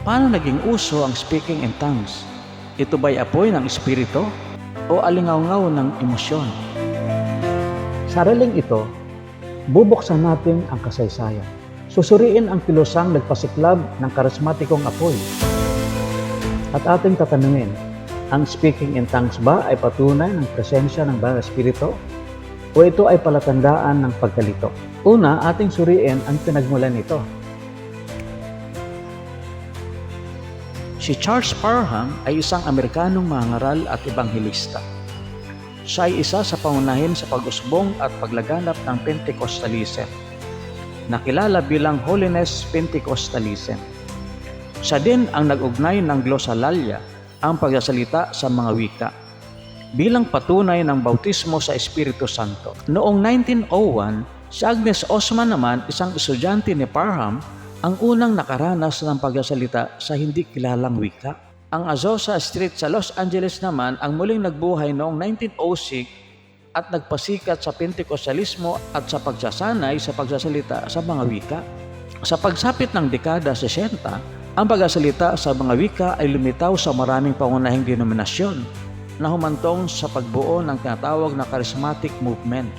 Paano naging uso ang speaking in tongues? Ito ba'y apoy ng espiritu o alingaw-ngaw ng emosyon? Sa araling ito, bubuksan natin ang kasaysayan. Susuriin ang kilosang nagpasiklab ng karismatikong apoy. At ating tatanungin, ang speaking in tongues ba ay patunay ng presensya ng Banal na Espiritu? O ito ay palatandaan ng pagkalito? Una, ating suriin ang pinagmulan nito. Si Charles Parham ay isang Amerikanong mangaral at ebanghelista. Siya ay isa sa pangunahin sa pag-usbong at paglaganap ng Pentecostalism, nakilala bilang Holiness Pentecostalism. Siya din ang nag-ugnay ng glossolalia, ang pagsasalita sa mga wika, bilang patunay ng bautismo sa Espiritu Santo. Noong 1901, si Agnes Osman naman, isang estudyante ni Parham, ang unang nakaranas ng pagsasalita sa hindi kilalang wika. Ang Azusa Street sa Los Angeles naman ang muling nagbuhay noong 1906 at nagpasikat sa Pentecostalismo at sa pagsasanay sa pagsasalita sa mga wika. Sa pagsapit ng dekada 60, ang pagsasalita sa mga wika ay lumitaw sa maraming pangunahing denominasyon na humantong sa pagbuo ng tinatawag na charismatic movement.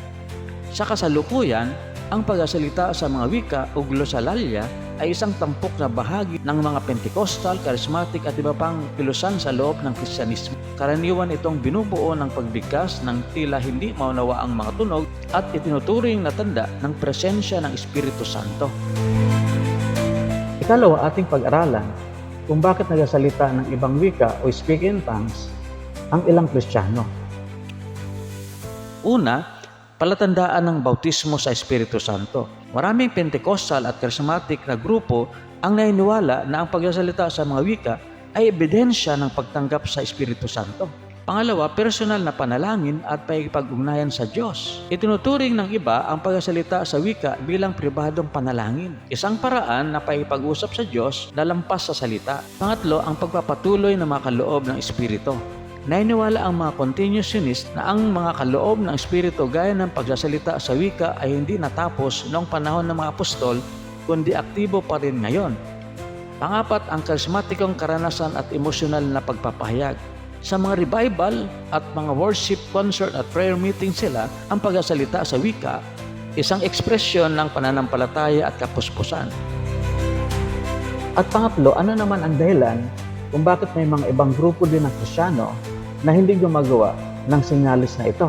Sa kasalukuyan, ang pagsasalita sa mga wika o glossolalia ay isang tampok na bahagi ng mga Pentecostal, charismatic at iba pang kilusan sa loob ng Kristyanismo. Karaniwan itong binubuo ng pagbigkas ng tila hindi maunawa ang mga tunog at itinuturing na tanda ng presensya ng Espiritu Santo. Ikalawa, ating pag-aralan kung bakit nagsasalita ng ibang wika o speaking in tongues ang ilang Kristiyano. Una, palatandaan ng bautismo sa Espiritu Santo. Maraming Pentecostal at charismatic na grupo ang naniniwala na ang pagsasalita sa mga wika ay ebidensya ng pagtanggap sa Espiritu Santo. Pangalawa, personal na panalangin at pakikipag-ugnayan sa Diyos. Itinuturing ng iba ang pagsasalita sa wika bilang pribadong panalangin, isang paraan na pakikipag-usap sa Diyos na lampas sa salita. Pangatlo, ang pagpapatuloy na makaloob ng Espiritu. Naniniwala ang mga continuationist na ang mga kaloob ng Espiritu gaya ng pagsasalita sa wika ay hindi natapos noong panahon ng mga apostol, kundi aktibo pa rin ngayon. Pangapat, ang karismatikong karanasan at emosyonal na pagpapahayag. Sa mga revival at mga worship concert at prayer meeting sila, ang pagsasalita sa wika, isang ekspresyon ng pananampalataya at kapuspusan. At pangatlo, ano naman ang dahilan kung bakit may mga ibang grupo din ng Kristiyano na hindi gumagawa ng sinyalis na ito?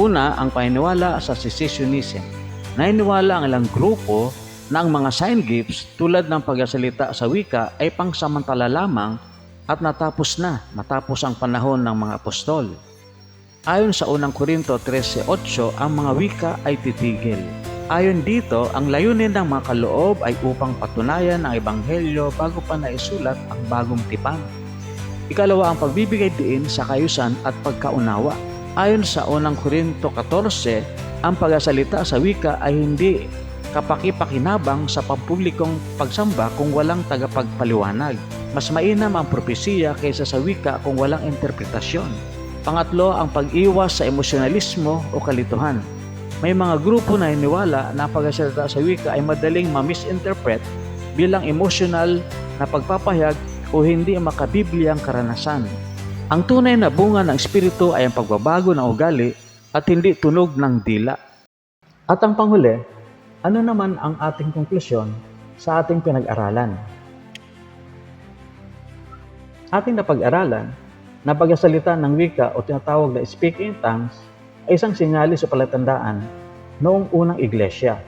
Una, ang paniniwala sa cessationism. Naniniwala ang ilang grupo na ang mga sign gifts tulad ng pagsasalita sa wika ay pangsamantala lamang at natapos na matapos ang panahon ng mga apostol. Ayon sa unang Korinto 13:8, ang mga wika ay titigil. Ayon dito, ang layunin ng mga kaloob ay upang patunayan ang ebanghelyo bago pa naisulat ang bagong tipan. Ikalawa, ang pagbibigay diin sa kayusan at pagkaunawa. Ayon sa unang Korinto 14, ang pagsasalita sa wika ay hindi kapaki-pakinabang sa pampublikong pagsamba kung walang tagapagpaliwanag. Mas mainam ang propesiya kaysa sa wika kung walang interpretasyon. Pangatlo, ang pag-iwas sa emosyonalismo o kalituhan. May mga grupo na iniwala na ang pagsasalita sa wika ay madaling ma-misinterpret bilang emotional na pagpapahayag o hindi makabibliyang karanasan. Ang tunay na bunga ng Espiritu ay ang pagbabago ng ugali at hindi tunog ng dila. At ang panghuli, ano naman ang ating konklusyon sa ating pinag-aralan? Ating napag-aralan na pagsasalita ng wika o tinatawag na speaking in tongues ay isang sinyalis o palatandaan noong unang iglesia.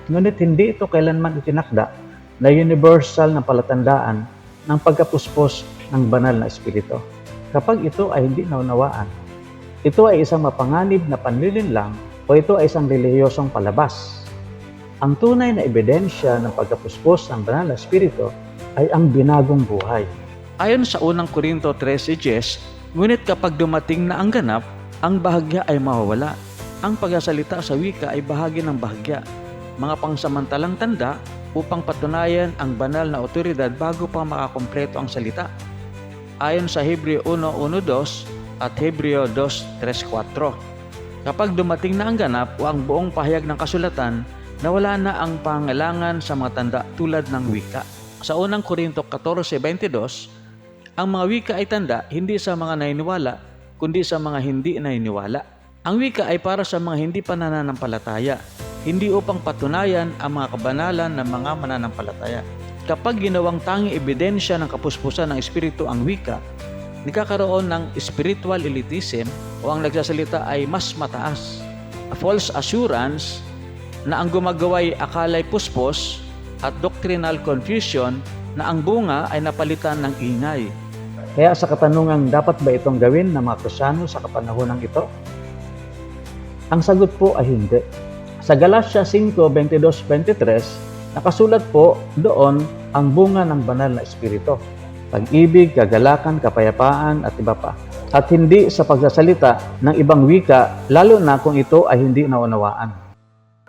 Ngunit hindi ito kailanman itinakda na universal na palatandaan ng pagkapuspos ng banal na espiritu. Kapag ito ay hindi naunawaan, ito ay isang mapanganib na panlilinlang o ito ay isang relihiyosong palabas. Ang tunay na ebidensya ng pagkapuspos ng banal na espiritu ay ang binagong buhay. Ayon sa unang Korinto 13:10, ngunit kapag dumating na ang ganap, ang bahagya ay mawawala. Ang pagsasalita sa wika ay bahagi ng bahagya, mga pangsamantalang tanda upang patunayan ang banal na otoridad bago pa makakompleto ang salita. Ayon sa Hebreo 1:1-2 at Hebreo 2:3-4. Kapag dumating na ang ganap o ang buong pahayag ng kasulatan, Nawala na ang pangailangan sa mga tanda tulad ng wika. Sa unang Korinto 14:22, ang mga wika ay tanda hindi sa mga naniniwala, kundi sa mga hindi naniniwala. Ang wika ay para sa mga hindi pa nananampalataya, hindi upang patunayan ang mga kabanalan ng mga mananampalataya. Kapag ginawang tanging ebidensya ng kapuspusan ng Espiritu ang wika, nagkakaroon ng spiritual elitism o ang nagsasalita ay mas mataas. A false assurance na ang gumagaway akalay puspos at doctrinal confusion na ang bunga ay napalitan ng ingay. Kaya sa katanungang dapat ba itong gawin ng mga Kristyano sa kapanahonang ito? Ang sagot po ay hindi. Sa Galatia 5:22-23, nakasulat po doon ang bunga ng banal na espiritu: pag-ibig, kagalakan, kapayapaan at iba pa. At hindi sa pagsasalita ng ibang wika, lalo na kung ito ay hindi naunawaan.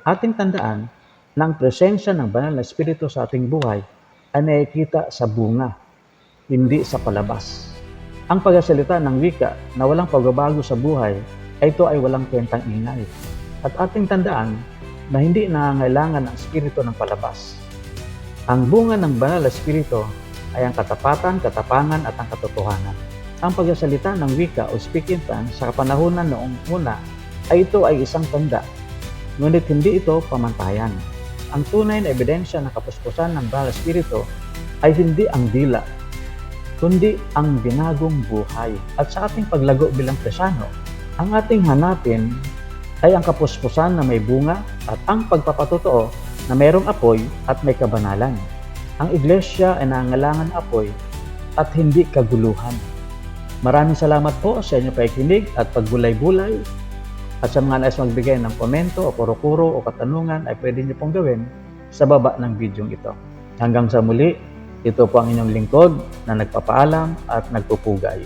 Ating tandaan na ang presensya ng banal na espiritu sa ating buhay ay nakikita sa bunga, hindi sa palabas. Ang pagsasalita ng wika na walang pagbabago sa buhay ay ito ay walang kwentang ingay. At ating tandaan na hindi nangangailangan ng espiritu ng palabas. Ang bunga ng banal na espiritu ay ang katapatan, katapangan at ang katotohanan. Ang pagsasalita ng wika o speaking tongues sa kapanahunan noong una ay ito ay isang tanda, ngunit hindi ito pamantayan. Ang tunay na ebidensya ng kapuspusan ng banal na espiritu ay hindi ang dila, kundi ang binagong buhay. At sa ating paglago bilang Kristyano, ang ating hanapin ay ang kapuspusan na may bunga at ang pagpapatotoo na mayroong apoy at may kabanalan. Ang iglesia ay nangangailangan ng apoy at hindi kaguluhan. Maraming salamat po sa inyong pakikinig at pagbulay-bulay. At sa mga nais magbigay ng komento o kuro-kuro o katanungan ay pwede niyo pong gawin sa baba ng video ito. Hanggang sa muli, ito po ang inyong lingkod na nagpapaalam at nagpupugay.